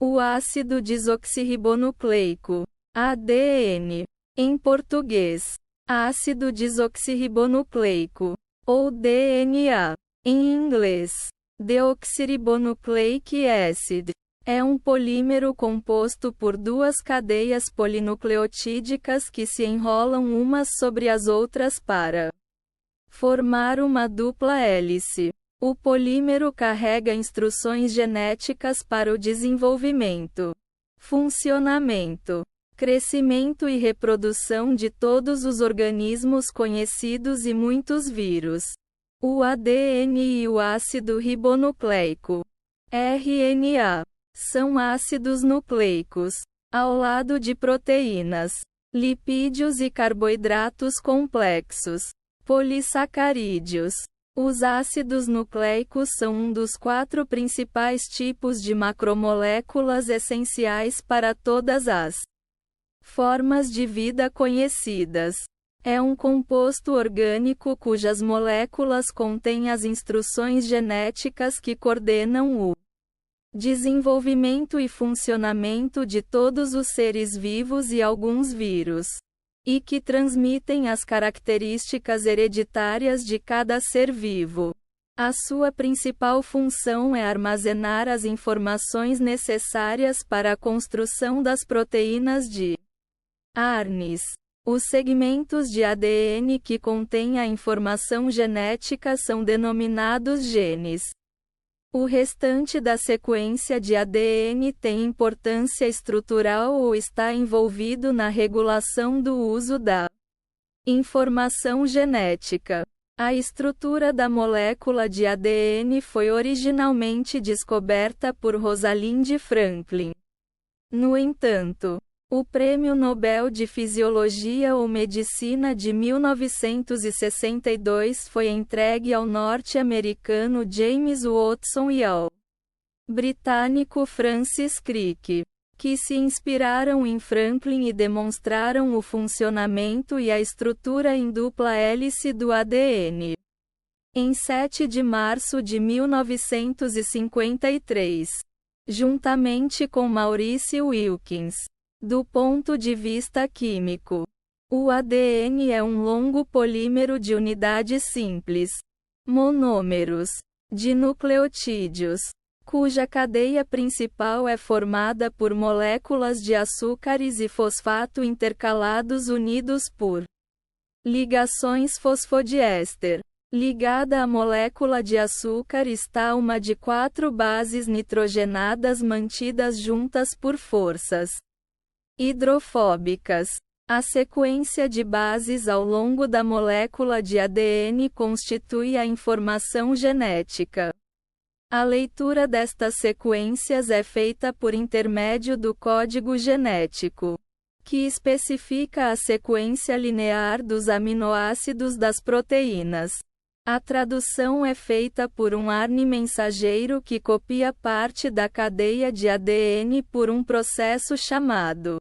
O ácido desoxirribonucleico, ADN. Em português, ácido desoxirribonucleico, ou DNA. Em inglês, deoxyribonucleic acid. É um polímero composto por duas cadeias polinucleotídicas que se enrolam umas sobre as outras para formar uma dupla hélice. O polímero carrega instruções genéticas para o desenvolvimento, funcionamento, crescimento e reprodução de todos os organismos conhecidos e muitos vírus. O ADN e o ácido ribonucleico, RNA, são ácidos nucleicos, ao lado de proteínas, lipídios e carboidratos complexos, polissacarídeos. Os ácidos nucleicos são um dos 4 principais tipos de macromoléculas essenciais para todas as formas de vida conhecidas. É um composto orgânico cujas moléculas contêm as instruções genéticas que coordenam o desenvolvimento e funcionamento de todos os seres vivos e alguns vírus, e que transmitem as características hereditárias de cada ser vivo. A sua principal função é armazenar as informações necessárias para a construção das proteínas de ARNs. Os segmentos de ADN que contêm a informação genética são denominados genes. O restante da sequência de ADN tem importância estrutural ou está envolvido na regulação do uso da informação genética. A estrutura da molécula de ADN foi originalmente descoberta por Rosalind Franklin. No entanto, o Prêmio Nobel de Fisiologia ou Medicina de 1962 foi entregue ao norte-americano James Watson e ao britânico Francis Crick, que se inspiraram em Franklin e demonstraram o funcionamento e a estrutura em dupla hélice do ADN. Em 7 de março de 1953, juntamente com Maurice Wilkins. Do ponto de vista químico, o ADN é um longo polímero de unidades simples, monômeros, de nucleotídeos, cuja cadeia principal é formada por moléculas de açúcares e fosfato intercalados unidos por ligações fosfodiéster. Ligada à molécula de açúcar está uma de 4 bases nitrogenadas mantidas juntas por forças hidrofóbicas. A sequência de bases ao longo da molécula de ADN constitui a informação genética. A leitura destas sequências é feita por intermédio do código genético, que especifica a sequência linear dos aminoácidos das proteínas. A tradução é feita por um RNA mensageiro que copia parte da cadeia de ADN por um processo chamado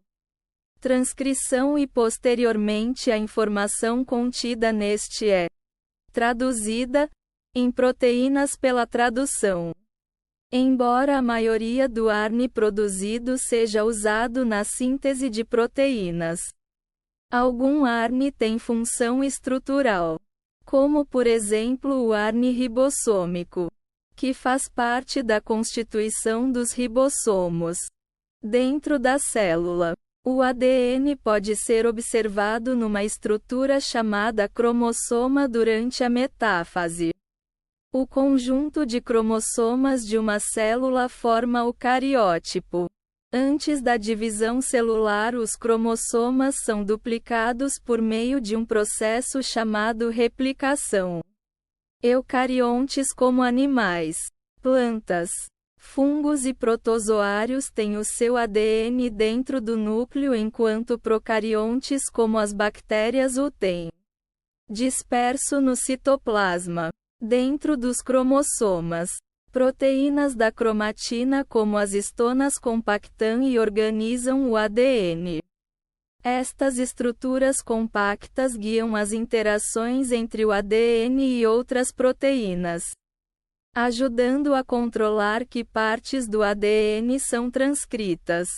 transcrição e posteriormente a informação contida neste é traduzida em proteínas pela tradução. Embora a maioria do RNA produzido seja usado na síntese de proteínas, algum RNA tem função estrutural, como por exemplo o RNA ribossômico, que faz parte da constituição dos ribossomos. Dentro da célula, o ADN pode ser observado numa estrutura chamada cromossoma durante a metáfase. O conjunto de cromossomas de uma célula forma o cariótipo. Antes da divisão celular, os cromossomas são duplicados por meio de um processo chamado replicação. Eucariontes como animais, plantas, fungos e protozoários têm o seu ADN dentro do núcleo enquanto procariontes como as bactérias o têm disperso no citoplasma. Dentro dos cromossomas, proteínas da cromatina como as histonas compactam e organizam o ADN. Estas estruturas compactas guiam as interações entre o ADN e outras proteínas. ajudando a controlar que partes do ADN são transcritas.